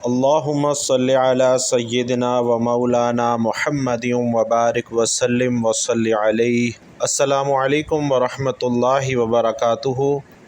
اللہم صلی علی سیدنا و مولانا محمد و بارک وسلم وصلی علیہ۔ السلام علیکم ورحمۃ اللہ وبرکاتہ۔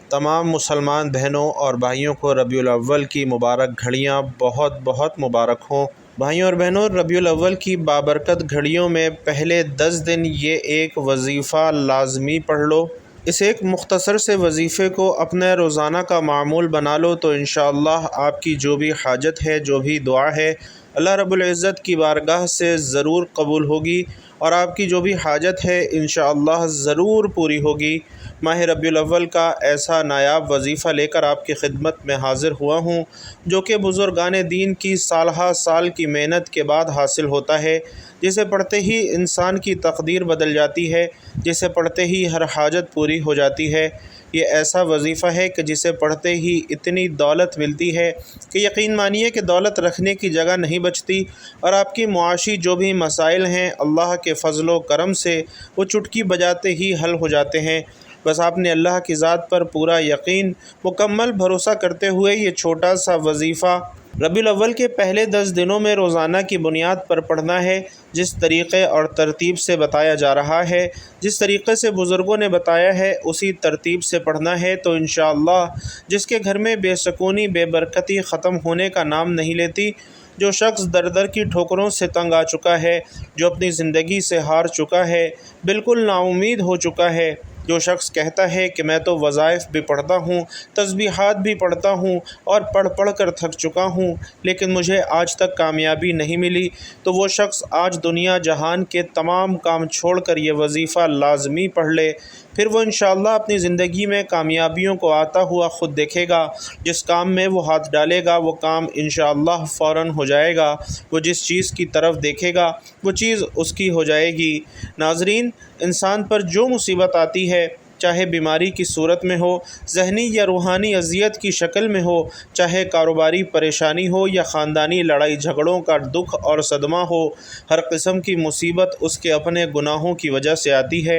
تمام مسلمان بہنوں اور بھائیوں کو ربیع الاول کی مبارک گھڑیاں بہت بہت مبارک ہوں۔ بھائیوں اور بہنوں، ربیع الاول کی بابرکت گھڑیوں میں پہلے 10 دن یہ ایک وظیفہ لازمی پڑھ لو۔ اس ایک مختصر سے وظیفے کو اپنے روزانہ کا معمول بنا لو تو انشاءاللہ آپ کی جو بھی حاجت ہے، جو بھی دعا ہے، اللہ رب العزت کی بارگاہ سے ضرور قبول ہوگی اور آپ کی جو بھی حاجت ہے انشاءاللہ ضرور پوری ہوگی۔ ماہ ربیع الاول کا ایسا نایاب وظیفہ لے کر آپ کی خدمت میں حاضر ہوا ہوں، جو کہ بزرگان دین کی سالہ سال کی محنت کے بعد حاصل ہوتا ہے، جسے پڑھتے ہی انسان کی تقدیر بدل جاتی ہے، جسے پڑھتے ہی ہر حاجت پوری ہو جاتی ہے۔ یہ ایسا وظیفہ ہے کہ جسے پڑھتے ہی اتنی دولت ملتی ہے کہ یقین مانیے کہ دولت رکھنے کی جگہ نہیں بچتی، اور آپ کی معاشی جو بھی مسائل ہیں اللہ کے فضل و کرم سے وہ چٹکی بجاتے ہی حل ہو جاتے ہیں۔ بس آپ نے اللہ کی ذات پر پورا یقین، مکمل بھروسہ کرتے ہوئے یہ چھوٹا سا وظیفہ ربیع الاول کے پہلے 10 دنوں میں روزانہ کی بنیاد پر پڑھنا ہے، جس طریقے اور ترتیب سے بتایا جا رہا ہے، جس طریقے سے بزرگوں نے بتایا ہے اسی ترتیب سے پڑھنا ہے تو انشاءاللہ جس کے گھر میں بے سکونی، بے برکتی ختم ہونے کا نام نہیں لیتی، جو شخص در در کی ٹھوکروں سے تنگ آ چکا ہے، جو اپنی زندگی سے ہار چکا ہے، بالکل نا امید ہو چکا ہے، جو شخص کہتا ہے کہ میں تو وظائف بھی پڑھتا ہوں، تسبیحات بھی پڑھتا ہوں اور پڑھ کر تھک چکا ہوں لیکن مجھے آج تک کامیابی نہیں ملی، تو وہ شخص آج دنیا جہان کے تمام کام چھوڑ کر یہ وظیفہ لازمی پڑھ لے، پھر وہ انشاءاللہ اپنی زندگی میں کامیابیوں کو آتا ہوا خود دیکھے گا۔ جس کام میں وہ ہاتھ ڈالے گا وہ کام انشاءاللہ فوراً ہو جائے گا، وہ جس چیز کی طرف دیکھے گا وہ چیز اس کی ہو جائے گی۔ ناظرین، انسان پر جو مصیبت آتی ہے، چاہے بیماری کی صورت میں ہو، ذہنی یا روحانی اذیت کی شکل میں ہو، چاہے کاروباری پریشانی ہو یا خاندانی لڑائی جھگڑوں کا دکھ اور صدمہ ہو، ہر قسم کی مصیبت اس کے اپنے گناہوں کی وجہ سے آتی ہے۔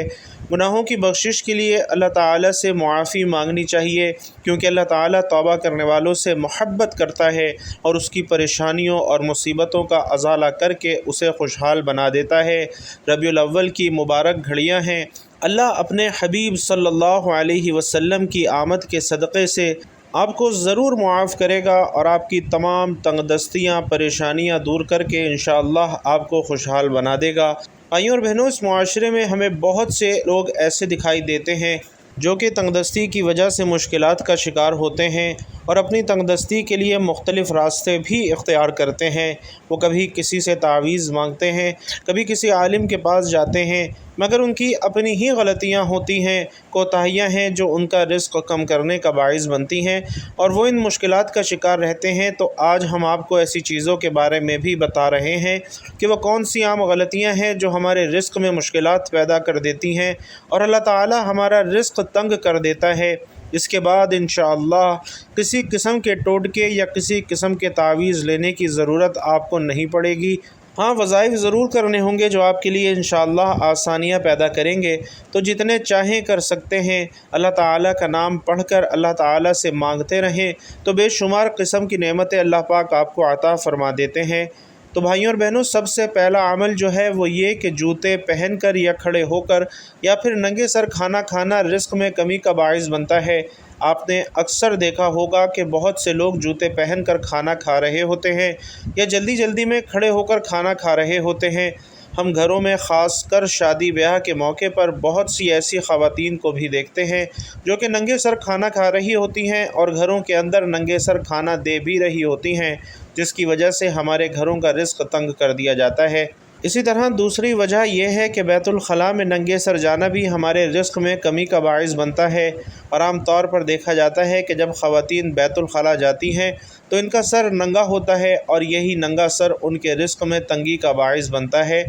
گناہوں کی بخشش کے لیے اللہ تعالیٰ سے معافی مانگنی چاہیے، کیونکہ اللہ تعالیٰ توبہ کرنے والوں سے محبت کرتا ہے اور اس کی پریشانیوں اور مصیبتوں کا ازالہ کر کے اسے خوشحال بنا دیتا ہے۔ ربیع الاول کی مبارک گھڑیاں ہیں، اللہ اپنے حبیب صلی اللہ علیہ وسلم کی آمد کے صدقے سے آپ کو ضرور معاف کرے گا اور آپ کی تمام تنگ دستیاں، پریشانیاں دور کر کے انشاءاللہ آپ کو خوشحال بنا دے گا۔ بھائیوں اور بہنوں، اس معاشرے میں ہمیں بہت سے لوگ ایسے دکھائی دیتے ہیں جو کہ تنگ دستی کی وجہ سے مشکلات کا شکار ہوتے ہیں اور اپنی تنگ دستی کے لیے مختلف راستے بھی اختیار کرتے ہیں۔ وہ کبھی کسی سے تعویذ مانگتے ہیں، کبھی کسی عالم کے پاس جاتے ہیں، مگر ان کی اپنی ہی غلطیاں ہوتی ہیں، کوتاہیاں ہیں جو ان کا رزق کم کرنے کا باعث بنتی ہیں اور وہ ان مشکلات کا شکار رہتے ہیں۔ تو آج ہم آپ کو ایسی چیزوں کے بارے میں بھی بتا رہے ہیں کہ وہ کون سی عام غلطیاں ہیں جو ہمارے رزق میں مشکلات پیدا کر دیتی ہیں اور اللہ تعالی ہمارا رزق تنگ کر دیتا ہے۔ اس کے بعد انشاءاللہ کسی قسم کے ٹوٹکے یا کسی قسم کے تعویذ لینے کی ضرورت آپ کو نہیں پڑے گی۔ ہاں، وظائف ضرور کرنے ہوں گے جو آپ کے لیے انشاءاللہ آسانیاں پیدا کریں گے، تو جتنے چاہیں کر سکتے ہیں۔ اللہ تعالیٰ کا نام پڑھ کر اللہ تعالیٰ سے مانگتے رہیں تو بے شمار قسم کی نعمتیں اللہ پاک آپ کو عطا فرما دیتے ہیں۔ تو بھائیوں اور بہنوں، سب سے پہلا عمل جو ہے وہ یہ کہ جوتے پہن کر یا کھڑے ہو کر یا پھر ننگے سر کھانا کھانا رزق میں کمی کا باعث بنتا ہے۔ آپ نے اکثر دیکھا ہوگا کہ بہت سے لوگ جوتے پہن کر کھانا کھا رہے ہوتے ہیں یا جلدی جلدی میں کھڑے ہو کر کھانا کھا رہے ہوتے ہیں۔ ہم گھروں میں خاص کر شادی بیاہ کے موقع پر بہت سی ایسی خواتین کو بھی دیکھتے ہیں جو کہ ننگے سر کھانا کھا رہی ہوتی ہیں اور گھروں کے اندر ننگے سر کھانا دے بھی رہی ہوتی ہیں، جس کی وجہ سے ہمارے گھروں کا رزق تنگ کر دیا جاتا ہے۔ اسی طرح دوسری وجہ یہ ہے کہ بیت الخلاء میں ننگے سر جانا بھی ہمارے رزق میں کمی کا باعث بنتا ہے، اور عام طور پر دیکھا جاتا ہے کہ جب خواتین بیت الخلاء جاتی ہیں تو ان کا سر ننگا ہوتا ہے اور یہی ننگا سر ان کے رزق میں تنگی کا باعث بنتا ہے۔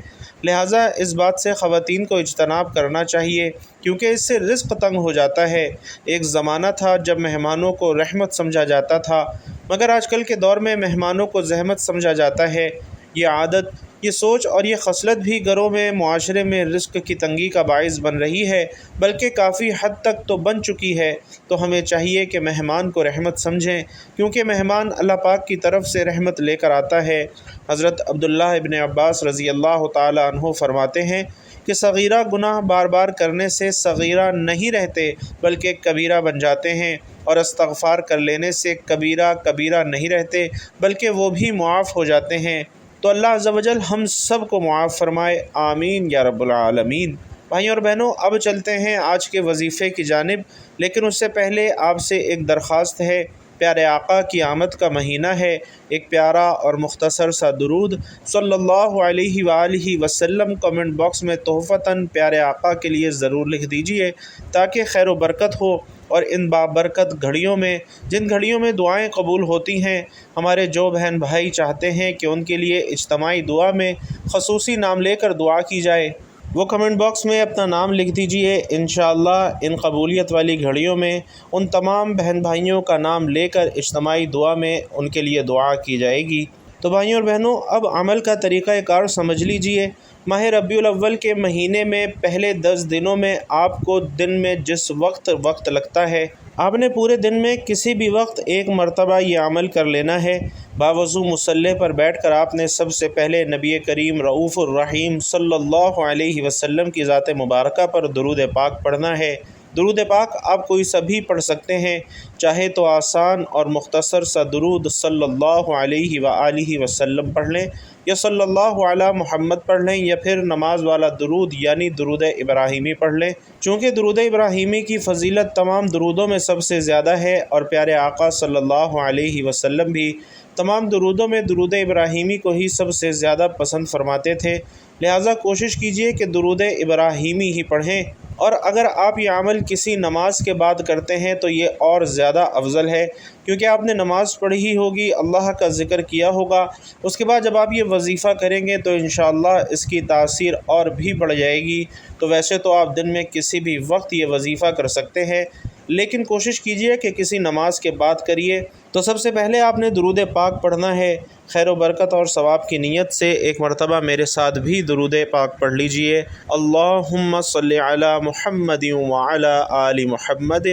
لہٰذا اس بات سے خواتین کو اجتناب کرنا چاہیے، کیونکہ اس سے رزق تنگ ہو جاتا ہے۔ ایک زمانہ تھا جب مہمانوں کو رحمت سمجھا جاتا تھا، مگر آج کل کے دور میں مہمانوں کو زحمت سمجھا جاتا ہے۔ یہ عادت یہ سوچ اور یہ خصلت بھی گھروں میں معاشرے میں رزق کی تنگی کا باعث بن رہی ہے، بلکہ کافی حد تک تو بن چکی ہے۔ تو ہمیں چاہیے کہ مہمان کو رحمت سمجھیں، کیونکہ مہمان اللہ پاک کی طرف سے رحمت لے کر آتا ہے۔ حضرت عبداللہ ابن عباس رضی اللہ تعالی عنہ فرماتے ہیں کہ صغیرہ گناہ بار بار کرنے سے صغیرہ نہیں رہتے بلکہ کبیرہ بن جاتے ہیں، اور استغفار کر لینے سے کبیرہ کبیرہ نہیں رہتے بلکہ وہ بھی معاف ہو جاتے ہیں۔ تو اللہ عز و جل ہم سب کو معاف فرمائے، آمین یا رب العالمین۔ بھائیوں اور بہنوں، اب چلتے ہیں آج کے وظیفے کی جانب، لیکن اس سے پہلے آپ سے ایک درخواست ہے۔ پیارے آقا کی آمد کا مہینہ ہے، ایک پیارا اور مختصر سا درود صلی اللہ علیہ وآلہ وسلم کمنٹ باکس میں تحفتاً پیارے آقا کے لیے ضرور لکھ دیجئے، تاکہ خیر و برکت ہو۔ اور ان بابرکت گھڑیوں میں، جن گھڑیوں میں دعائیں قبول ہوتی ہیں، ہمارے جو بہن بھائی چاہتے ہیں کہ ان کے لیے اجتماعی دعا میں خصوصی نام لے کر دعا کی جائے، وہ کمنٹ باکس میں اپنا نام لکھ دیجئے۔ انشاءاللہ ان قبولیت والی گھڑیوں میں ان تمام بہن بھائیوں کا نام لے کر اجتماعی دعا میں ان کے لیے دعا کی جائے گی۔ تو بھائیوں اور بہنوں، اب عمل کا طریقہ کار سمجھ لیجئے۔ ماہ ربیع الاول کے مہینے میں پہلے 10 دنوں میں آپ کو دن میں جس وقت لگتا ہے، آپ نے پورے دن میں کسی بھی وقت ایک مرتبہ یہ عمل کر لینا ہے۔ باوضو مصلی پر بیٹھ کر آپ نے سب سے پہلے نبی کریم رؤوف الرحیم صلی اللہ علیہ وسلم کی ذات مبارکہ پر درود پاک پڑھنا ہے۔ درود پاک آپ کوئی سبھی پڑھ سکتے ہیں، چاہے تو آسان اور مختصر سا درود صلی اللہ علیہ وآلہ وسلم پڑھ لیں، یا صلی اللہ علی محمد پڑھ لیں، یا پھر نماز والا درود یعنی درود ابراہیمی پڑھ لیں۔ چونکہ درود ابراہیمی کی فضیلت تمام درودوں میں سب سے زیادہ ہے، اور پیارے آقا صلی اللہ علیہ وسلم بھی تمام درودوں میں درود ابراہیمی کو ہی سب سے زیادہ پسند فرماتے تھے، لہٰذا کوشش کیجئے کہ درود ابراہیمی ہی پڑھیں۔ اور اگر آپ یہ عمل کسی نماز کے بعد کرتے ہیں تو یہ اور زیادہ افضل ہے، کیونکہ آپ نے نماز پڑھی ہوگی، اللہ کا ذکر کیا ہوگا، اس کے بعد جب آپ یہ وظیفہ کریں گے تو انشاءاللہ اس کی تاثیر اور بھی بڑھ جائے گی۔ تو ویسے تو آپ دن میں کسی بھی وقت یہ وظیفہ کر سکتے ہیں، لیکن کوشش کیجئے کہ کسی نماز کے بعد کریے۔ تو سب سے پہلے آپ نے درود پاک پڑھنا ہے۔ خیر و برکت اور ثواب کی نیت سے ایک مرتبہ میرے ساتھ بھی درود پاک پڑھ لیجئے۔ اللہم صلی علی محمد وعلی آل محمد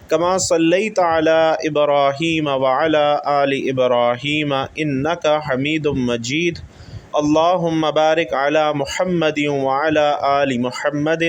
کما صلیت علی ابراہیم وعلی آل ابراہیم انک حمید مجید۔ اللہم بارک علی محمد وعلی آل محمد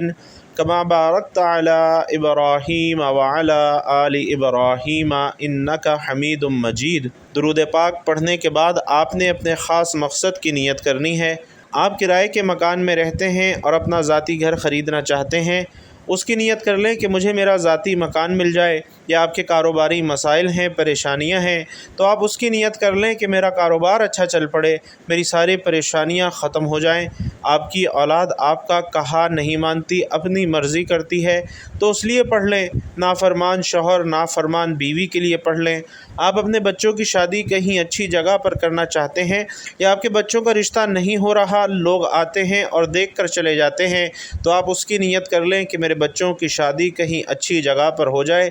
کما بارکت علی ابراہیم وعلی آل ابراہیم انک حمید مجید۔ درود پاک پڑھنے کے بعد آپ نے اپنے خاص مقصد کی نیت کرنی ہے۔ آپ کرائے کے مکان میں رہتے ہیں اور اپنا ذاتی گھر خریدنا چاہتے ہیں، اس کی نیت کر لیں کہ مجھے میرا ذاتی مکان مل جائے۔ یا آپ کے کاروباری مسائل ہیں، پریشانیاں ہیں، تو آپ اس کی نیت کر لیں کہ میرا کاروبار اچھا چل پڑے، میری ساری پریشانیاں ختم ہو جائیں۔ آپ کی اولاد آپ کا کہا نہیں مانتی، اپنی مرضی کرتی ہے، تو اس لیے پڑھ لیں۔ نافرمان شوہر، نافرمان بیوی کے لیے پڑھ لیں۔ آپ اپنے بچوں کی شادی کہیں اچھی جگہ پر کرنا چاہتے ہیں، یا آپ کے بچوں کا رشتہ نہیں ہو رہا، لوگ آتے ہیں اور دیکھ کر چلے جاتے ہیں، تو آپ اس کی نیت کر لیں کہ میرے بچوں کی شادی کہیں اچھی جگہ پر ہو جائے۔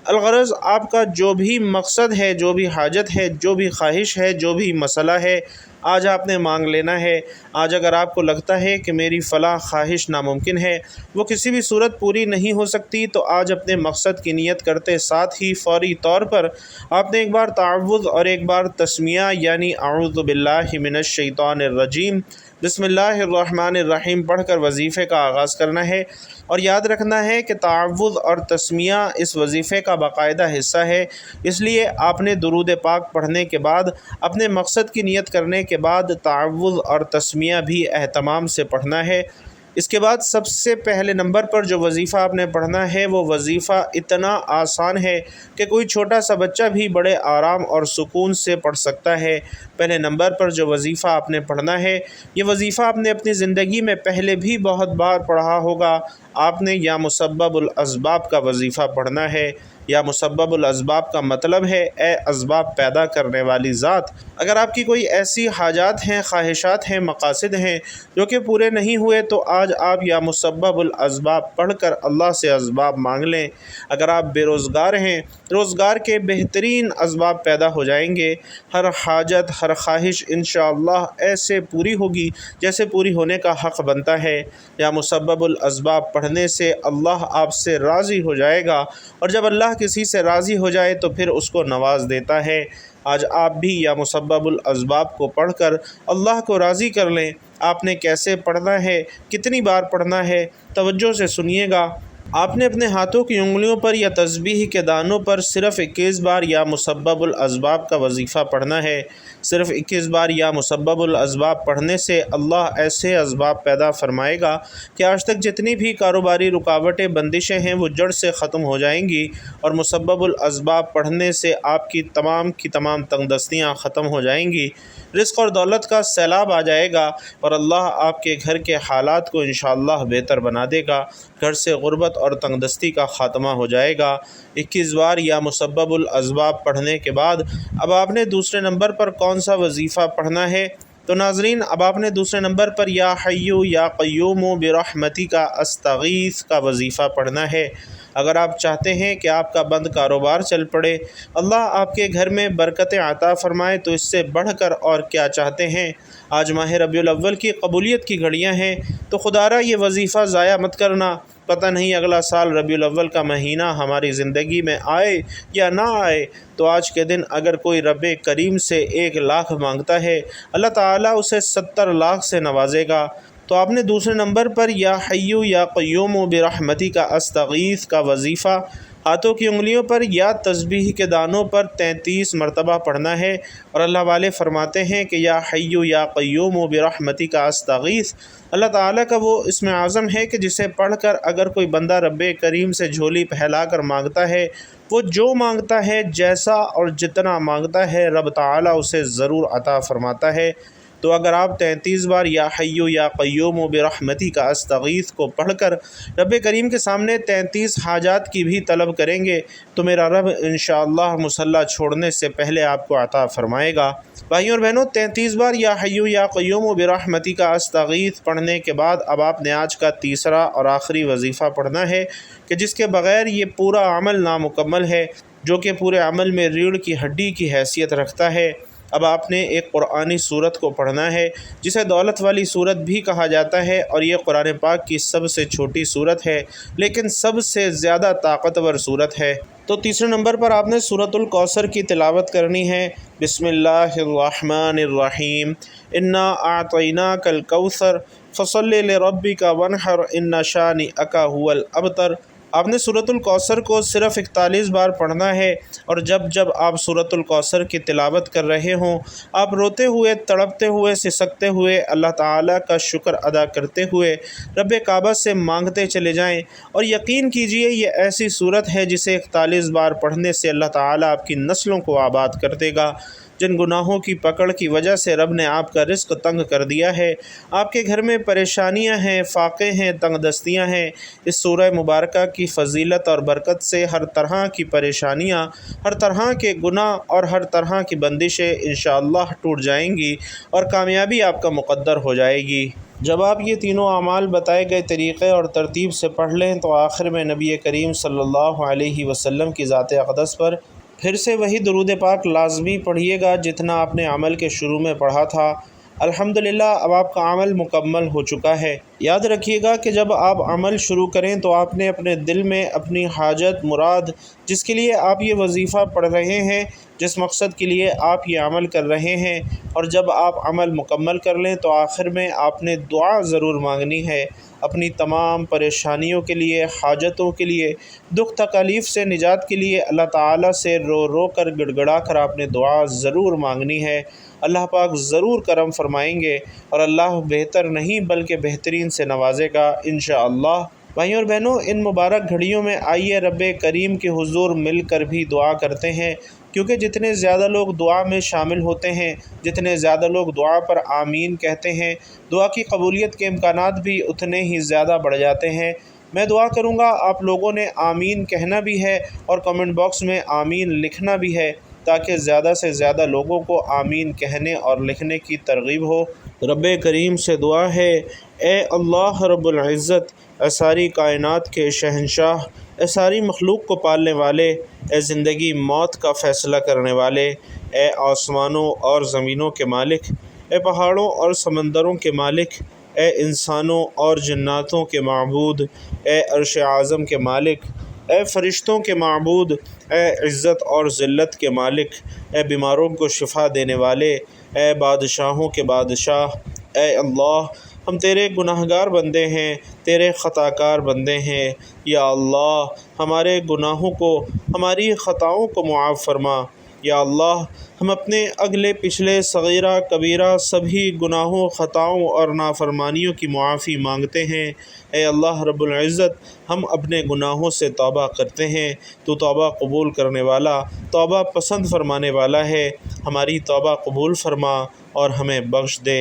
الغرض آپ کا جو بھی مقصد ہے، جو بھی حاجت ہے، جو بھی خواہش ہے، جو بھی مسئلہ ہے، آج آپ نے مانگ لینا ہے۔ آج اگر آپ کو لگتا ہے کہ میری فلاں خواہش ناممکن ہے، وہ کسی بھی صورت پوری نہیں ہو سکتی، تو آج اپنے مقصد کی نیت کرتے ساتھ ہی فوری طور پر آپ نے ایک بار تعوذ اور ایک بار تسمیہ یعنی اعوذ باللہ من الشیطان الرجیم بسم اللہ الرحمن الرحیم پڑھ کر وظیفے کا آغاز کرنا ہے۔ اور یاد رکھنا ہے کہ تعوذ اور تسمیہ اس وظیفے کا باقاعدہ حصہ ہے، اس لیے آپ نے درود پاک پڑھنے کے بعد اپنے مقصد کی نیت کرنے کے بعد تعوذ اور تسمیہ بھی اہتمام سے پڑھنا ہے۔ اس کے بعد سب سے پہلے نمبر پر جو وظیفہ آپ نے پڑھنا ہے، وہ وظیفہ اتنا آسان ہے کہ کوئی چھوٹا سا بچہ بھی بڑے آرام اور سکون سے پڑھ سکتا ہے۔ پہلے نمبر پر جو وظیفہ آپ نے پڑھنا ہے، یہ وظیفہ آپ نے اپنی زندگی میں پہلے بھی بہت بار پڑھا ہوگا۔ آپ نے یا مسبب الاسباب کا وظیفہ پڑھنا ہے۔ یا مسبب الاسباب کا مطلب ہے اے اسباب پیدا کرنے والی ذات، اگر آپ کی کوئی ایسی حاجات ہیں، خواہشات ہیں، مقاصد ہیں جو کہ پورے نہیں ہوئے تو آج آپ یا مسبب الاسباب پڑھ کر اللہ سے اسباب مانگ لیں۔ اگر آپ بے روزگار ہیں، روزگار کے بہترین اسباب پیدا ہو جائیں گے، ہر حاجت، ہر خواہش انشاءاللہ ایسے پوری ہوگی جیسے پوری ہونے کا حق بنتا ہے۔ یا مسبب الاسباب پڑھنے سے اللہ آپ سے راضی ہو جائے گا، اور جب اللہ کسی سے راضی ہو جائے تو پھر اس کو نواز دیتا ہے۔ آج آپ بھی یا مسبب الاسباب کو پڑھ کر اللہ کو راضی کر لیں۔ آپ نے کیسے پڑھنا ہے، کتنی بار پڑھنا ہے، توجہ سے سنیے گا۔ آپ نے اپنے ہاتھوں کی انگلیوں پر یا تسبیح کے دانوں پر صرف 21 بار یا مسبب الاسباب کا وظیفہ پڑھنا ہے۔ صرف 21 بار یا مسبب الاسباب پڑھنے سے اللہ ایسے اسباب پیدا فرمائے گا کہ آج تک جتنی بھی کاروباری رکاوٹیں، بندشیں ہیں وہ جڑ سے ختم ہو جائیں گی، اور مسبب الاسباب پڑھنے سے آپ کی تمام تنگ دستیاں ختم ہو جائیں گی۔ رزق اور دولت کا سیلاب آ جائے گا، اور اللہ آپ کے گھر کے حالات کو انشاءاللہ بہتر بنا دے گا۔ گھر سے غربت اور تنگ دستی کا خاتمہ ہو جائے گا۔ 21 بار یا مسبب الاسباب پڑھنے کے بعد اب آپ نے دوسرے نمبر پر کون سا وظیفہ پڑھنا ہے؟ تو ناظرین، اب آپ نے دوسرے نمبر پر یا حیو یا قیوم برحمتک استغیث کا وظیفہ پڑھنا ہے۔ اگر آپ چاہتے ہیں کہ آپ کا بند کاروبار چل پڑے، اللہ آپ کے گھر میں برکتیں عطا فرمائے، تو اس سے بڑھ کر اور کیا چاہتے ہیں؟ آج ماہ ربیع الاول کی قبولیت کی گھڑیاں ہیں، تو خدارا یہ وظیفہ ضائع مت کرنا۔ پتہ نہیں اگلا سال ربیع الاول کا مہینہ ہماری زندگی میں آئے یا نہ آئے، تو آج کے دن اگر کوئی رب کریم سے 1 لاکھ مانگتا ہے، اللہ تعالیٰ اسے 70 لاکھ سے نوازے گا۔ تو آپ نے دوسرے نمبر پر یا حیو یا قیوم برحمتک استغیث کا وظیفہ ہاتھوں کی انگلیوں پر یا تسبیح کے دانوں پر 33 مرتبہ پڑھنا ہے، اور اللہ والے فرماتے ہیں کہ یا حیو یا قیوم برحمتک استغیث اللہ تعالیٰ کا وہ اسم اعظم ہے کہ جسے پڑھ کر اگر کوئی بندہ رب کریم سے جھولی پھیلا کر مانگتا ہے، وہ جو مانگتا ہے، جیسا اور جتنا مانگتا ہے، رب تعالیٰ اسے ضرور عطا فرماتا ہے۔ تو اگر آپ 33 بار یا حیو یا قیوم برحمتک استغیث کو پڑھ کر رب کریم کے سامنے 33 حاجات کی بھی طلب کریں گے تو میرا رب انشاءاللہ مصلی چھوڑنے سے پہلے آپ کو عطا فرمائے گا۔ بھائیوں اور بہنوں، 33 بار یا حیو یا قیوم برحمتک استغیث پڑھنے کے بعد اب آپ نے آج کا تیسرا اور آخری وظیفہ پڑھنا ہے کہ جس کے بغیر یہ پورا عمل نامکمل ہے، جو کہ پورے عمل میں ریڑھ کی ہڈی کی حیثیت رکھتا ہے۔ اب آپ نے ایک قرآنی سورت کو پڑھنا ہے جسے دولت والی سورت بھی کہا جاتا ہے، اور یہ قرآن پاک کی سب سے چھوٹی سورت ہے لیکن سب سے زیادہ طاقتور سورت ہے۔ تو تیسرے نمبر پر آپ نے سورۃ الکوثر کی تلاوت کرنی ہے۔ بسم اللہ الرحمن الرحیم، انا اعطیناک الکوثر فصل لربک وانحر ان شانئک هو الابتر۔ آپ نے سورۃ الکوثر کو صرف 41 بار پڑھنا ہے، اور جب آپ سورۃ الکوثر کی تلاوت کر رہے ہوں، آپ روتے ہوئے، تڑپتے ہوئے، سسکتے ہوئے، اللہ تعالیٰ کا شکر ادا کرتے ہوئے رب کعبہ سے مانگتے چلے جائیں، اور یقین کیجئے یہ ایسی سورت ہے جسے 41 بار پڑھنے سے اللہ تعالیٰ آپ کی نسلوں کو آباد کر دے گا۔ جن گناہوں کی پکڑ کی وجہ سے رب نے آپ کا رزق تنگ کر دیا ہے، آپ کے گھر میں پریشانیاں ہیں، فاقے ہیں، تنگ دستیاں ہیں، اس سورہ مبارکہ کی فضیلت اور برکت سے ہر طرح کی پریشانیاں، ہر طرح کے گناہ اور ہر طرح کی بندشیں انشاءاللہ ٹوٹ جائیں گی، اور کامیابی آپ کا مقدر ہو جائے گی۔ جب آپ یہ تینوں اعمال بتائے گئے طریقے اور ترتیب سے پڑھ لیں تو آخر میں نبی کریم صلی اللہ علیہ وسلم کی ذات اقدس پر پھر سے وہی درود پاک لازمی پڑھیے گا جتنا آپ نے عمل کے شروع میں پڑھا تھا۔ الحمدللہ اب آپ کا عمل مکمل ہو چکا ہے۔ یاد رکھیے گا کہ جب آپ عمل شروع کریں تو آپ نے اپنے دل میں اپنی حاجت، مراد، جس کے لیے آپ یہ وظیفہ پڑھ رہے ہیں، جس مقصد کے لیے آپ یہ عمل کر رہے ہیں، اور جب آپ عمل مکمل کر لیں تو آخر میں آپ نے دعا ضرور مانگنی ہے۔ اپنی تمام پریشانیوں کے لیے، حاجتوں کے لیے، دکھ تکالیف سے نجات کے لیے اللہ تعالیٰ سے رو رو کر، گڑ گڑا کر آپ نے دعا ضرور مانگنی ہے۔ اللہ پاک ضرور کرم فرمائیں گے، اور اللہ بہتر نہیں بلکہ بہترین سے نوازے گا انشاءاللہ۔ بھائیوں اور بہنوں، ان مبارک گھڑیوں میں آئیے رب کریم کے حضور مل کر بھی دعا کرتے ہیں، کیونکہ جتنے زیادہ لوگ دعا میں شامل ہوتے ہیں، جتنے زیادہ لوگ دعا پر آمین کہتے ہیں، دعا کی قبولیت کے امکانات بھی اتنے ہی زیادہ بڑھ جاتے ہیں۔ میں دعا کروں گا آپ لوگوں نے آمین کہنا بھی ہے اور کمنٹ باکس میں آمین لکھنا بھی ہے، تاکہ زیادہ سے زیادہ لوگوں کو آمین کہنے اور لکھنے کی ترغیب ہو۔ رب کریم سے دعا ہے، اے اللہ رب العزت، اے ساری کائنات کے شہنشاہ، اے ساری مخلوق کو پالنے والے، اے زندگی موت کا فیصلہ کرنے والے، اے آسمانوں اور زمینوں کے مالک، اے پہاڑوں اور سمندروں کے مالک، اے انسانوں اور جناتوں کے معبود، اے عرش اعظم کے مالک، اے فرشتوں کے معبود، اے عزت اور ذلت کے مالک، اے بیماروں کو شفا دینے والے، اے بادشاہوں کے بادشاہ، اے اللہ ہم تیرے گناہگار بندے ہیں، تیرے خطا کار بندے ہیں، یا اللہ ہمارے گناہوں کو، ہماری خطاؤں کو معاف فرما۔ یا اللہ ہم اپنے اگلے پچھلے صغیرہ کبیرہ سبھی گناہوں، خطاؤں اور نافرمانیوں کی معافی مانگتے ہیں۔ اے اللہ رب العزت، ہم اپنے گناہوں سے توبہ کرتے ہیں، تو توبہ قبول کرنے والا، توبہ پسند فرمانے والا ہے۔ ہماری توبہ قبول فرما اور ہمیں بخش دے۔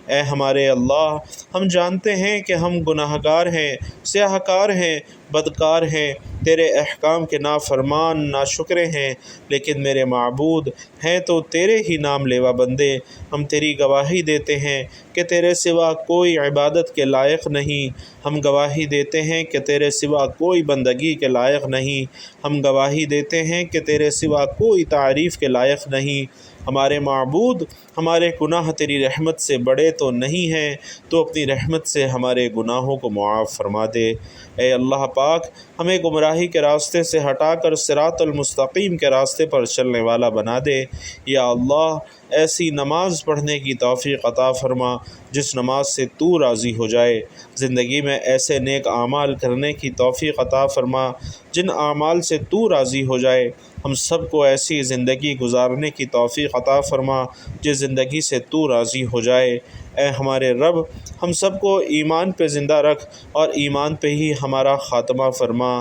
اے ہمارے اللہ، ہم جانتے ہیں کہ ہم گناہگار ہیں، سیاہ کار ہیں، بدکار ہیں، تیرے احکام کے نافرمان، ناشکرے ہیں، لیکن میرے معبود ہیں تو تیرے ہی نام لیوا بندے۔ ہم تیری گواہی دیتے ہیں کہ تیرے سوا کوئی عبادت کے لائق نہیں، ہم گواہی دیتے ہیں کہ تیرے سوا کوئی بندگی کے لائق نہیں، ہم گواہی دیتے ہیں کہ تیرے سوا کوئی تعریف کے لائق نہیں۔ ہمارے معبود، ہمارے گناہ تیری رحمت سے بڑے تو نہیں ہیں، تو اپنی رحمت سے ہمارے گناہوں کو معاف فرما دے۔ اے اللہ پاک، ہمیں گمراہی کے راستے سے ہٹا کر صراط المستقیم کے راستے پر چلنے والا بنا دے۔ یا اللہ ایسی نماز پڑھنے کی توفیق عطا فرما جس نماز سے تو راضی ہو جائے، زندگی میں ایسے نیک اعمال کرنے کی توفیق عطا فرما جن اعمال سے تو راضی ہو جائے۔ ہم سب کو ایسی زندگی گزارنے کی توفیق عطا فرما جس زندگی سے تو راضی ہو جائے۔ اے ہمارے رب، ہم سب کو ایمان پہ زندہ رکھ اور ایمان پہ ہی ہمارا خاتمہ فرما۔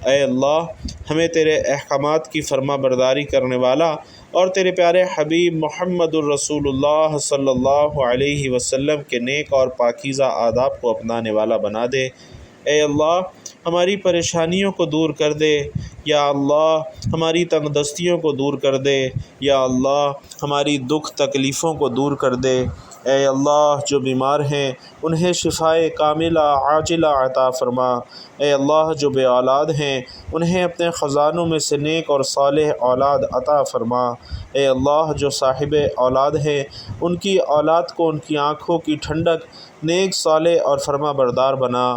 اے اللہ ہمیں تیرے احکامات کی فرما برداری کرنے والا اور تیرے پیارے حبیب محمد الرسول اللہ صلی اللہ علیہ وسلم کے نیک اور پاکیزہ آداب کو اپنانے والا بنا دے۔ اے اللہ ہماری پریشانیوں کو دور کر دے، یا اللہ ہماری تنگ دستیوں کو دور کر دے، یا اللہ ہماری دکھ تکلیفوں کو دور کر دے۔ اے اللہ جو بیمار ہیں انہیں شفائے کاملہ عاجلہ عطا فرما۔ اے اللہ جو بے اولاد ہیں انہیں اپنے خزانوں میں سے نیک اور صالح اولاد عطا فرما۔ اے اللہ جو صاحب اولاد ہیں ان کی اولاد کو ان کی آنکھوں کی ٹھنڈک، نیک صالح اور فرما بردار بنا۔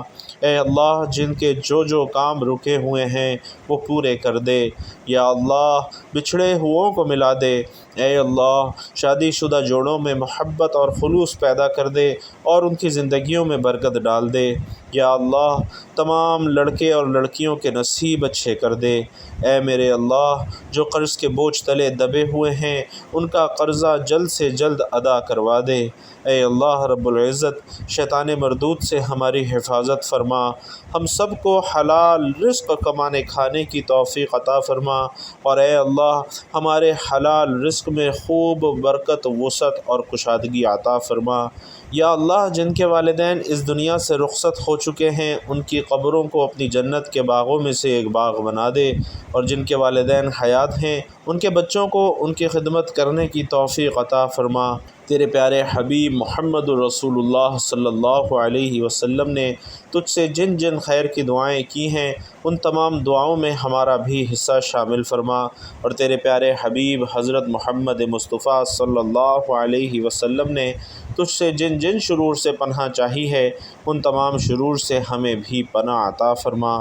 اے اللہ جن کے جو کام رکے ہوئے ہیں وہ پورے کر دے۔ یا اللہ بچھڑے ہوئوں کو ملا دے۔ اے اللہ شادی شدہ جوڑوں میں محبت اور خلوص پیدا کر دے اور ان کی زندگیوں میں برکت ڈال دے۔ یا اللہ تمام لڑکے اور لڑکیوں کے نصیب اچھے کر دے۔ اے میرے اللہ جو قرض کے بوجھ تلے دبے ہوئے ہیں ان کا قرضہ جلد سے جلد ادا کروا دے۔ اے اللہ رب العزت شیطان مردود سے ہماری حفاظت فرما، ہم سب کو حلال رزق کمانے کھانے کی توفیق عطا فرما، اور اے اللہ ہمارے حلال رزق میں خوب برکت، وسعت اور کشادگی عطا فرما۔ یا اللہ جن کے والدین اس دنیا سے رخصت ہو چکے ہیں ان کی قبروں کو اپنی جنت کے باغوں میں سے ایک باغ بنا دے، اور جن کے والدین حیات ہیں ان کے بچوں کو ان کی خدمت کرنے کی توفیق عطا فرما۔ تیرے پیارے حبیب محمد الرسول اللہ صلی اللہ علیہ وسلم نے تجھ سے جن جن خیر کی دعائیں کی ہیں ان تمام دعاؤں میں ہمارا بھی حصہ شامل فرما، اور تیرے پیارے حبیب حضرت محمد مصطفیٰ صلی اللہ علیہ وسلم نے تجھ سے جن جن شرور سے پناہ چاہی ہے ان تمام شرور سے ہمیں بھی پناہ عطا فرما۔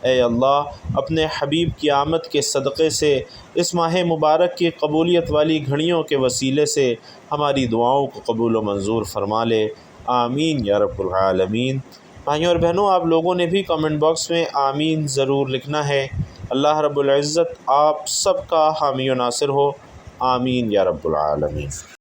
اے اللہ اپنے حبیب کی آمد کے صدقے سے اس ماہ مبارک کی قبولیت والی گھڑیوں کے وسیلے سے ہماری دعاؤں کو قبول و منظور فرما لے۔ آمین یا رب العالمین۔ بھائیوں اور بہنوں آپ لوگوں نے بھی کمنٹ باکس میں آمین ضرور لکھنا ہے۔ اللہ رب العزت آپ سب کا حامی و ناصر ہو۔ آمین یا رب العالمین۔